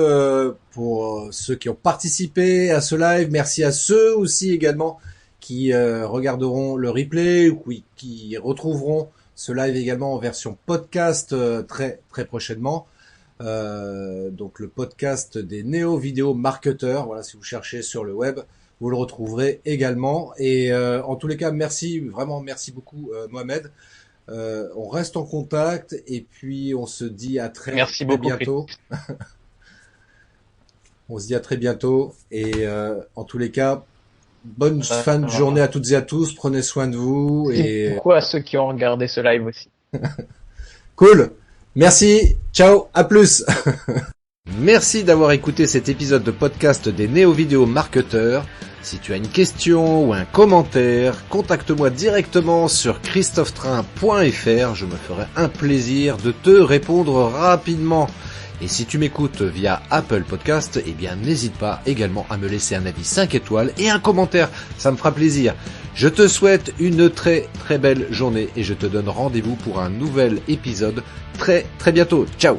pour ceux qui ont participé à ce live, merci à ceux aussi également qui regarderont le replay ou qui retrouveront ce live également en version podcast très très prochainement. Donc le podcast des néo-vidéo marketeurs, voilà, si vous cherchez sur le web, vous le retrouverez également, et en tous les cas merci, vraiment merci beaucoup Mohamed. On reste en contact, et puis on se dit à très bientôt. On se dit à très bientôt, et en tous les cas, bonne fin de journée à toutes et à tous. Prenez soin de vous, et pourquoi à ceux qui ont regardé ce live aussi. Cool. Merci. Ciao. À plus. Merci d'avoir écouté cet épisode de podcast des néo-vidéo marketeurs. Si tu as une question ou un commentaire, contacte-moi directement sur christophetrain.fr, je me ferai un plaisir de te répondre rapidement. Et si tu m'écoutes via Apple Podcast, eh bien n'hésite pas également à me laisser un avis 5 étoiles et un commentaire, ça me fera plaisir. Je te souhaite une très très belle journée, et je te donne rendez-vous pour un nouvel épisode très très bientôt. Ciao.